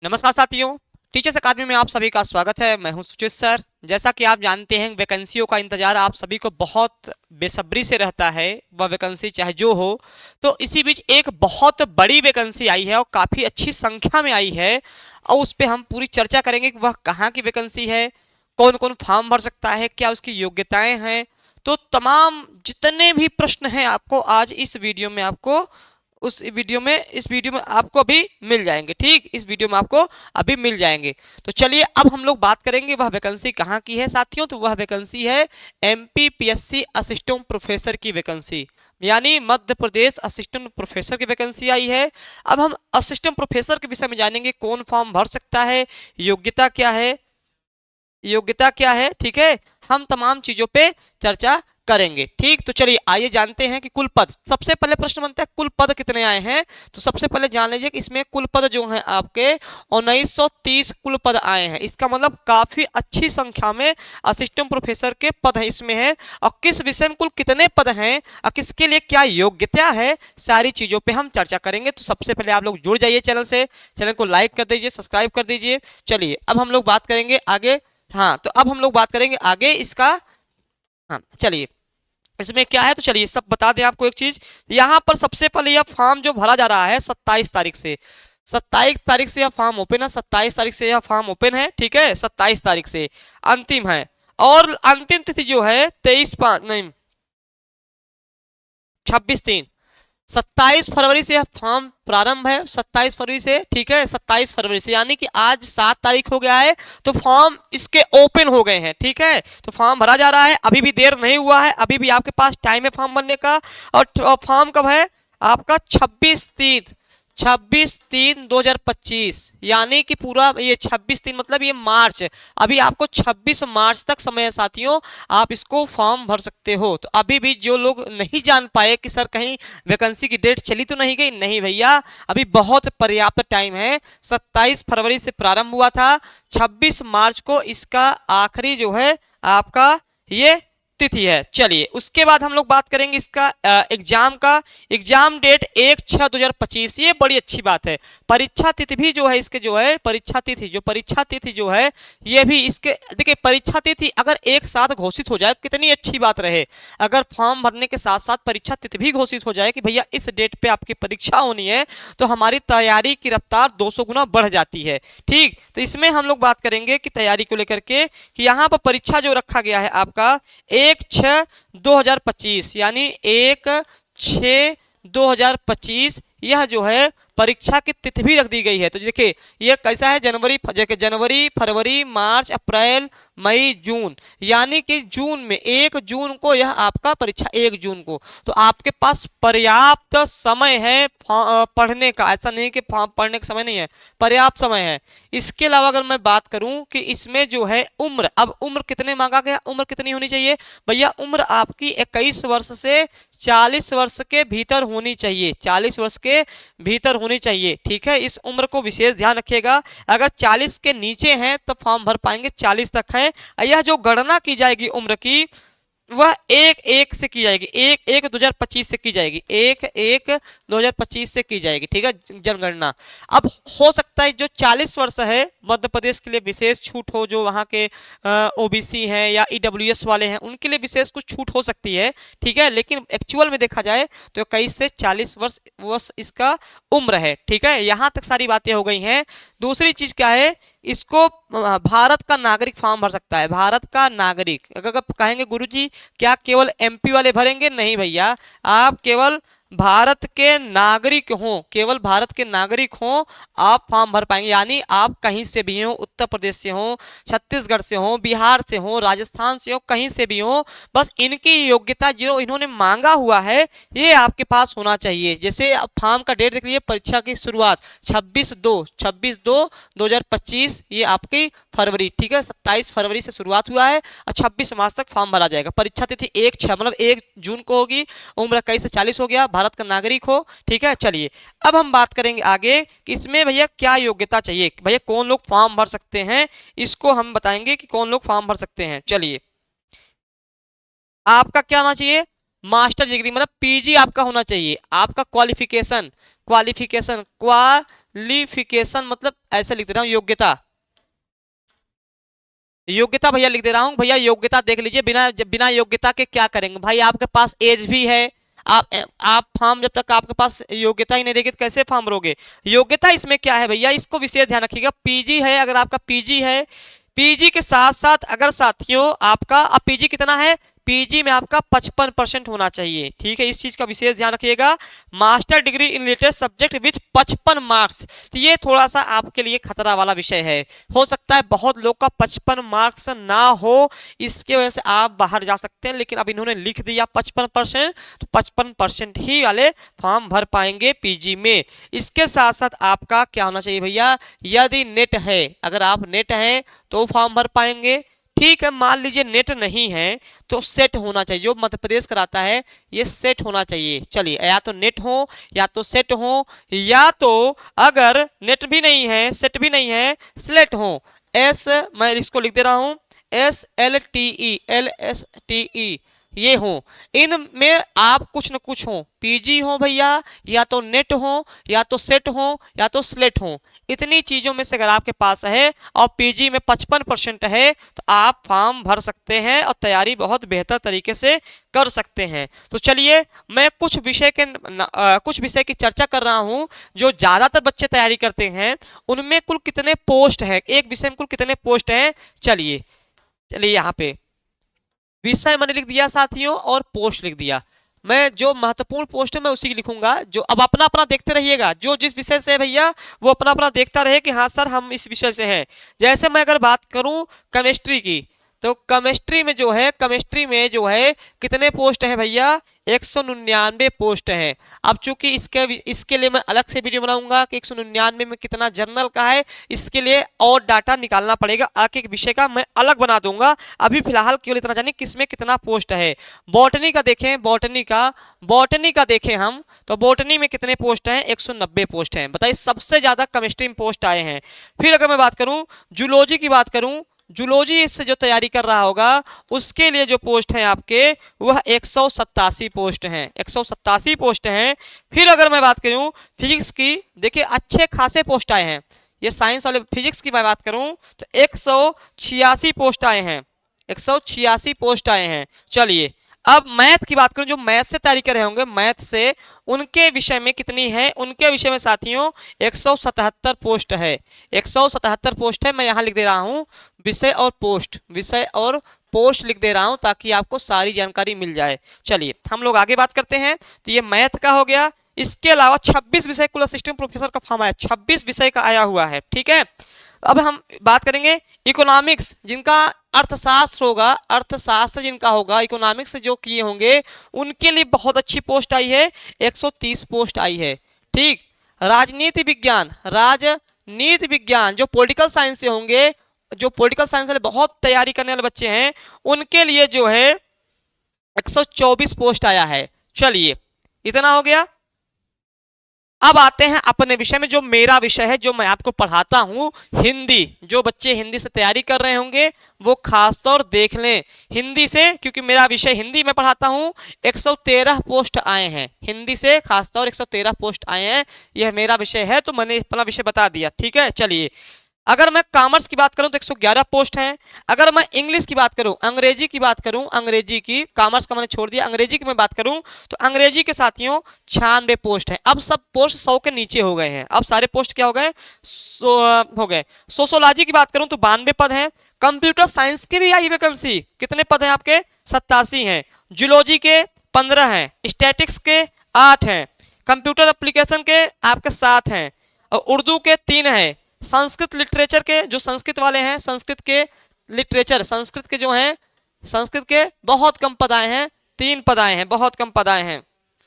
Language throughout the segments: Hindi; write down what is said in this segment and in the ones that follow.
नमस्कार साथियों, टीचर्स अकादमी में आप सभी का स्वागत है। मैं हूं सुचित सर। जैसा कि आप जानते हैं, वैकेंसियों का इंतजार आप सभी को बहुत बेसब्री से रहता है, वह वैकेंसी चाहे जो हो। तो इसी बीच एक बहुत बड़ी वैकेंसी आई है और काफ़ी अच्छी संख्या में आई है, और उस पर हम पूरी चर्चा करेंगे कि वह कहाँ की वैकेंसी है, कौन कौन फॉर्म भर सकता है, क्या उसकी योग्यताएं हैं। तो तमाम जितने भी प्रश्न हैं आपको आज इस वीडियो में आपको इस वीडियो में आपको अभी मिल जाएंगे। ठीक, इस वीडियो में आपको अभी मिल जाएंगे। तो चलिए अब हम लोग बात करेंगे वह वैकेंसी कहाँ की है साथियों। तो वह वैकेंसी है एमपीपीएससी असिस्टेंट प्रोफेसर की वैकेंसी, यानी मध्य प्रदेश असिस्टेंट प्रोफेसर की वैकेंसी आई है। अब हम असिस्टेंट प्रोफेसर के विषय में जानेंगे, कौन फॉर्म भर सकता है, योग्यता क्या है, योग्यता क्या है। ठीक है, हम तमाम चीजों पे चर्चा करेंगे। ठीक, तो चलिए आइए जानते हैं कि कुल पद। सबसे पहले प्रश्न बनता है कुल पद कितने आए हैं। तो सबसे पहले जान लीजिए कि इसमें कुल पद जो हैं आपके 1930 कुल पद आए हैं। इसका मतलब काफी अच्छी संख्या में असिस्टेंट प्रोफेसर के पद हैं इसमें हैं। और किस विषय में कुल कितने पद हैं और किसके लिए क्या योग्यता है, सारी चीजों पे हम चर्चा करेंगे। तो सबसे पहले आप लोग जुड़ जाइए चैनल से, चैनल को लाइक कर दीजिए, सब्सक्राइब कर दीजिए। चलिए अब हम लोग बात करेंगे आगे। हाँ, तो अब हम लोग बात करेंगे आगे इसका। हाँ चलिए, इसमें क्या है तो चलिए सब बता दें आपको एक चीज। यहाँ पर सबसे पहले यह फॉर्म जो भरा जा रहा है 27 तारीख से, 27 तारीख से यह फॉर्म ओपन है। 27 तारीख से यह फॉर्म ओपन है। ठीक है, 27 तारीख से अंतिम है। और अंतिम तिथि जो है 23/5 नहीं, 26/3, 27 फरवरी से यह फॉर्म प्रारंभ है। 27 फरवरी से, ठीक है, 27 फरवरी से, यानी कि आज 7 तारीख हो गया है। तो फॉर्म इसके ओपन हो गए हैं। ठीक है, तो फॉर्म भरा जा रहा है, अभी भी देर नहीं हुआ है, अभी भी आपके पास टाइम है फॉर्म भरने का। और फॉर्म कब है आपका? 26/3/2025, यानी कि पूरा ये 26/3 मतलब ये मार्च। अभी आपको 26 मार्च तक समय है साथियों, आप इसको फॉर्म भर सकते हो। तो अभी भी जो लोग नहीं जान पाए कि सर कहीं वैकेंसी की डेट चली तो नहीं गई, नहीं भैया, अभी बहुत पर्याप्त टाइम है। 27 फरवरी से प्रारंभ हुआ था, 26 मार्च को इसका आखिरी जो है आपका ये तिथि है। चलिए उसके बाद हम लोग बात करेंगे इसका एग्जाम का। एग्जाम डेट 1/6/2025, ये बड़ी अच्छी बात है। परीक्षा तिथि भी जो है इसके जो है परीक्षा तिथि जो है ये भी इसके, देखिए परीक्षा तिथि अगर एक साथ घोषित हो जाए कितनी अच्छी बात रहे। अगर फॉर्म भरने के साथ साथ परीक्षा तिथि भी घोषित हो जाए कि भैया इस डेट पे आपकी परीक्षा होनी है, तो हमारी तैयारी की रफ्तार 200 गुना बढ़ जाती है। ठीक, तो इसमें हम लोग बात करेंगे कि तैयारी को लेकर के कि यहाँ पर परीक्षा जो रखा गया है आपका 1/6/2025, यानी 1/6/2025 यह जो है परीक्षा की तिथि भी रख दी गई है। तो देखिए ये कैसा है, जनवरी फरवरी मार्च अप्रैल मई जून, यानी कि जून में 1 जून को यह आपका परीक्षा 1 जून को। तो आपके पास पर्याप्त समय है पढ़ने का, ऐसा नहीं कि पढ़ने का समय नहीं है, पर्याप्त समय है। इसके अलावा अगर मैं बात करूं कि इसमें जो है उम्र, अब उम्र कितने मांगा गया, उम्र कितनी होनी चाहिए भैया? उम्र आपकी 21 वर्ष से 40 वर्ष के भीतर होनी चाहिए, 40 वर्ष के भीतर होनी चाहिए। ठीक है, इस उम्र को विशेष ध्यान रखिएगा। अगर 40 के नीचे हैं तो फॉर्म भर पाएंगे, 40 तक हैं। यह जो गणना की जाएगी उम्र की, वह 1/1 से की जाएगी, 1/1/2025 से की जाएगी, 1/1/2025 से की जाएगी। ठीक है, जनगणना। अब हो सकता है जो 40 वर्ष है मध्य प्रदेश के लिए विशेष छूट हो, जो वहाँ के ओबीसी हैं या ईडब्ल्यूएस वाले हैं उनके लिए विशेष कुछ छूट हो सकती है। ठीक है, लेकिन एक्चुअल में देखा जाए तो 21 से 40 वर्ष इसका उम्र है। ठीक है, यहाँ तक सारी बातें हो गई हैं। दूसरी चीज क्या है, इसको भारत का नागरिक फॉर्म भर सकता है, भारत का नागरिक। अगर कहेंगे गुरुजी क्या केवल एमपी वाले भरेंगे? नहीं भैया, आप केवल भारत के नागरिक हो, केवल भारत के नागरिक हो आप फॉर्म भर पाएंगे। यानी आप कहीं से भी हो, उत्तर प्रदेश से हो, छत्तीसगढ़ से हो, बिहार से हो, राजस्थान से हो, कहीं से भी हो, बस इनकी योग्यता जो इन्होंने मांगा हुआ है ये आपके पास होना चाहिए। जैसे फॉर्म का डेट देख लीजिए, परीक्षा की शुरुआत 26/2/2025, ये आपकी फरवरी, ठीक है, 27 फरवरी से शुरुआत हुआ है और 26 मार्च तक फॉर्म भरा जाएगा। परीक्षा तिथि 1/6 मतलब 1 जून को होगी। उम्र 21 से 40 हो गया, भारत का नागरिक हो। ठीक है, चलिए अब हम बात करेंगे आगे कि इसमें भैया क्या योग्यता चाहिए, भैया कौन लोग फॉर्म भर सकते हैं, इसको हम बताएंगे कि कौन लोग फॉर्म भर सकते हैं। चलिए, आपका क्या होना चाहिए? मास्टर डिग्री मतलब पीजी आपका होना चाहिए। आपका क्वालिफिकेशन, क्वालिफिकेशन क्वालिफिकेशन मतलब ऐसे लिख दे रहा हूँ, योग्यता, योग्यता भैया लिख दे रहा हूँ। भैया योग्यता देख लीजिए, बिना बिना योग्यता के क्या करेंगे भाई, आपके पास एज भी है, आप फॉर्म, जब तक आपके पास योग्यता ही नहीं रहेगी तो कैसे फॉर्म भरोगे। योग्यता इसमें क्या है भैया, इसको विशेष ध्यान रखिएगा। पीजी है, अगर आपका पीजी है, पीजी के साथ साथ अगर साथियों आपका, अब पीजी कितना है, पीजी में आपका 55% होना चाहिए, ठीक है, इस चीज का विशेष ध्यान रखिएगा। Master degree in related subject with 55 marks, तो ये थोड़ा सा आपके लिए खतरा वाला विषय है। हो सकता है बहुत लोग का 55 मार्क्स ना हो, इसके वजह से आप बाहर जा सकते हैं, लेकिन अब इन्होंने लिख दिया 55%, तो 55% ही वाले फॉर्म भर पाएंगे पीजी में। इसके साथ साथ आपका क्या होना चाहिए भैया, यदि नेट है, अगर आप नेट है तो फॉर्म भर पाएंगे, ठीक है। मान लीजिए नेट नहीं है तो सेट होना चाहिए, जो मध्य प्रदेश कराता है ये सेट होना चाहिए। चलिए, या तो नेट हो या तो सेट हो, या तो अगर नेट भी नहीं है सेट भी नहीं है स्लेट हो, एस, मैं इसको लिख दे रहा हूं SLTE ये हो, इनमें आप कुछ न कुछ हो, पीजी हो भैया, या तो नेट हो, या तो सेट हो, या तो स्लेट हो, इतनी चीजों में से अगर आपके पास है और पीजी में 55% है तो आप फॉर्म भर सकते हैं और तैयारी बहुत बेहतर तरीके से कर सकते हैं। तो चलिए, मैं कुछ विषय की चर्चा कर रहा हूं जो ज्यादातर बच्चे तैयारी करते हैं, उनमें कुल कितने पोस्ट है, एक विषय में कुल कितने पोस्ट है। चलिए यहाँ पे विषय मैंने लिख दिया साथियों और पोस्ट लिख दिया। मैं जो महत्वपूर्ण पोस्ट है मैं उसी की लिखूंगा, जो अब अपना अपना देखते रहिएगा, जो जिस विषय से है भैया वो अपना अपना देखता रहे कि हाँ सर हम इस विषय से हैं। जैसे मैं अगर बात करूं केमिस्ट्री की, तो केमिस्ट्री में जो है कितने पोस्ट हैं भैया, 199 पोस्ट हैं। अब चूंकि इसके लिए मैं अलग से वीडियो बनाऊंगा कि 199 में कितना जनरल का है, इसके लिए और डाटा निकालना पड़ेगा, एक एक विषय का मैं अलग बना दूंगा। अभी फिलहाल केवल इतना जानिए किसमें कितना पोस्ट है। बॉटनी का देखें, बॉटनी का देखें हम, तो बॉटनी में कितने पोस्ट हैं, 190 पोस्ट हैं। बताइए, सबसे ज्यादा केमिस्ट्री में पोस्ट आए हैं। फिर अगर मैं बात करूं जूलॉजी की, बात करूं जूलॉजी से जो तैयारी कर रहा होगा उसके लिए जो पोस्ट हैं आपके वह 187 पोस्ट हैं, 187 पोस्ट हैं। फिर अगर मैं बात करूं फिजिक्स की, देखिए अच्छे खासे पोस्ट आए हैं। ये साइंस वाले फिजिक्स की मैं बात करूं तो 186 पोस्ट आए हैं, 186 पोस्ट आए हैं। चलिए, अब मैथ की बात करूं, जो मैथ से तैयारी कर रहे होंगे, मैथ से उनके विषय में कितनी है, उनके विषय में साथियों 177 पोस्ट है, 177 पोस्ट है। मैं यहां लिख दे रहा हूं विषय और पोस्ट लिख दे रहा हूं ताकि आपको सारी जानकारी मिल जाए। चलिए हम लोग आगे बात करते हैं। तो ये मैथ का हो गया, इसके अलावा 26 विषय कुल असिस्टेंट प्रोफेसर का फॉर्म आया, 26 विषय का आया हुआ है, ठीक है। अब हम बात करेंगे इकोनॉमिक्स, जिनका अर्थशास्त्र होगा, अर्थशास्त्र जिनका होगा, इकोनॉमिक्स जो किए होंगे उनके लिए बहुत अच्छी पोस्ट आई है, 130 पोस्ट आई है, ठीक। राजनीति विज्ञान जो पॉलिटिकल साइंस से होंगे, जो पॉलिटिकल साइंस वाले बहुत तैयारी करने वाले बच्चे हैं, उनके लिए जो है 124 पोस्ट आया है। चलिए, इतना हो गया। अब आते हैं अपने विषय में, जो मेरा विषय है, जो मैं आपको पढ़ाता हूं, हिंदी। जो बच्चे हिंदी से तैयारी कर रहे होंगे वो खासतौर देख लें हिंदी से, क्योंकि मेरा विषय हिंदी में पढ़ाता हूं। 113 पोस्ट आए हैं हिंदी से, खासतौर 113 पोस्ट आए हैं। यह मेरा विषय है तो मैंने अपना विषय बता दिया, ठीक है। चलिए, अगर मैं कॉमर्स की बात करूं तो 111 पोस्ट हैं। अगर मैं इंग्लिश की बात करूं, अंग्रेजी की बात करूं, अंग्रेजी की, कॉमर्स का मैंने छोड़ दिया, अंग्रेजी की मैं बात करूं तो अंग्रेजी के साथियों 96 पोस्ट हैं। अब सब पोस्ट 100 के नीचे हो गए हैं, अब सारे पोस्ट क्या हो गए, हो गए। सोशोलॉजी की बात करूं तो 92 पद हैं। कंप्यूटर साइंस की भी आई वैकेंसी, कितने पद हैं आपके, 87 हैं। जूलॉजी के 15 हैं, स्टैटिक्स के 8 हैं, कंप्यूटर एप्लीकेशन के आपके 7 हैं, और उर्दू के 3 हैं। संस्कृत लिटरेचर के, जो संस्कृत वाले हैं, संस्कृत के लिटरेचर, संस्कृत के जो हैं, संस्कृत के बहुत कम पद आए हैं, 3 पद आए हैं, बहुत कम पद आए हैं,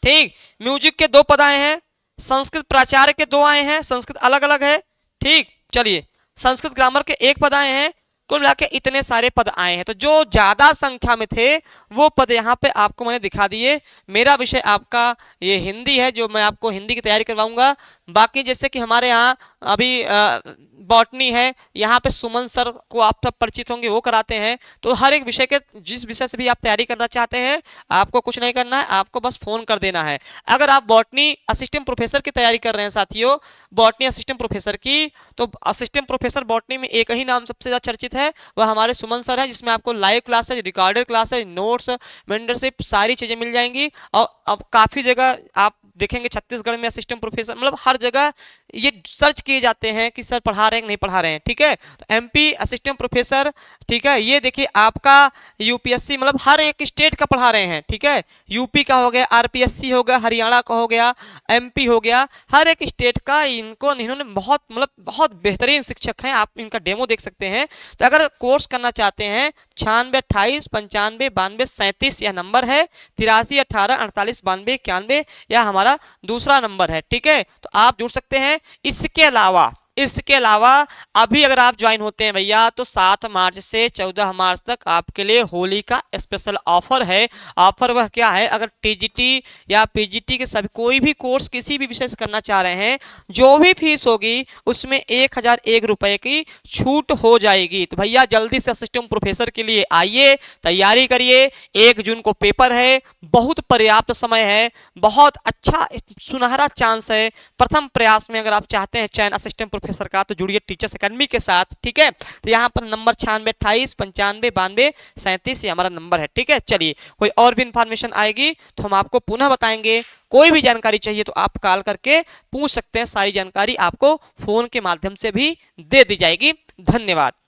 ठीक। म्यूजिक के 2 पद आए हैं, संस्कृत प्राचार्य के 2 आए हैं, संस्कृत अलग अलग है, ठीक। चलिए, संस्कृत ग्रामर के 1 पद आए हैं, कुल मिला के इतने सारे पद आए हैं। तो जो ज्यादा संख्या में थे वो पद यहाँ पे आपको मैंने दिखा दिए। मेरा विषय आपका ये हिंदी है, जो मैं आपको हिंदी की तैयारी करवाऊंगा। बाकी जैसे कि हमारे यहाँ अभी बॉटनी है, यहाँ पे सुमन सर को आप सब परिचित होंगे, वो कराते हैं। तो हर एक विषय के जिस विषय से भी आप तैयारी करना चाहते हैं, आपको कुछ नहीं करना है, आपको बस फोन कर देना है। अगर आप बॉटनी असिस्टेंट प्रोफेसर की तैयारी कर रहे हैं साथियों, बॉटनी असिस्टेंट प्रोफेसर की, तो असिस्टेंट प्रोफेसर बॉटनी में एक ही नाम सबसे ज्यादा चर्चित है, वह हमारे सुमन सर है, जिसमें आपको live classes, recorded classes, notes, mentorship सारी चीजें मिल जाएंगी। और अब काफी जगह आप देखेंगे छत्तीसगढ़ में असिस्टेंट प्रोफेसर मतलब हर जगह ये सर्च किए जाते हैं कि सर पढ़ा रहे हैं कि नहीं पढ़ा रहे हैं, ठीक है। तो एमपी असिस्टेंट प्रोफेसर, ठीक है, ये देखिए आपका यूपीएससी मतलब हर एक स्टेट का पढ़ा रहे हैं, ठीक है। यूपी का हो गया, आरपीएससी हो गया, हरियाणा का हो गया, एमपी हो गया, हर एक स्टेट का इन्होंने बहुत मतलब बहुत बेहतरीन शिक्षक हैं, आप इनका डेमो देख सकते हैं। तो अगर कोर्स करना चाहते हैं 9628 95 92 37 यह नंबर है, 8318 48 92 91 यह हमारा दूसरा नंबर है, ठीक है। तो आप जुड़ सकते हैं। इसके अलावा अभी अगर आप ज्वाइन होते हैं भैया, तो 7 मार्च से 14 मार्च तक आपके लिए होली का स्पेशल ऑफर है। ऑफर वह क्या है, अगर टीजीटी या पीजीटी के सभी कोई भी कोर्स किसी भी विषय से करना चाह रहे हैं, जो भी फीस होगी उसमें 1001 रुपए की छूट हो जाएगी। तो भैया जल्दी से असिस्टेंट प्रोफेसर के लिए आइए, तैयारी करिए। 1 जून को पेपर है, बहुत पर्याप्त समय है, बहुत अच्छा सुनहरा चांस है। प्रथम प्रयास में अगर आप चाहते हैं चयन असिस्टेंट प्रोफेसर का, तो जुड़िए टीचर्स एकेडमी के साथ, ठीक है। तो यहाँ पर नंबर 9628 95 92 37 ये हमारा नंबर है, ठीक है। चलिए, कोई और भी इंफॉर्मेशन आएगी तो हम आपको पुनः बताएंगे। कोई भी जानकारी चाहिए तो आप कॉल करके पूछ सकते हैं, सारी जानकारी आपको फोन के माध्यम से भी दे दी जाएगी। धन्यवाद।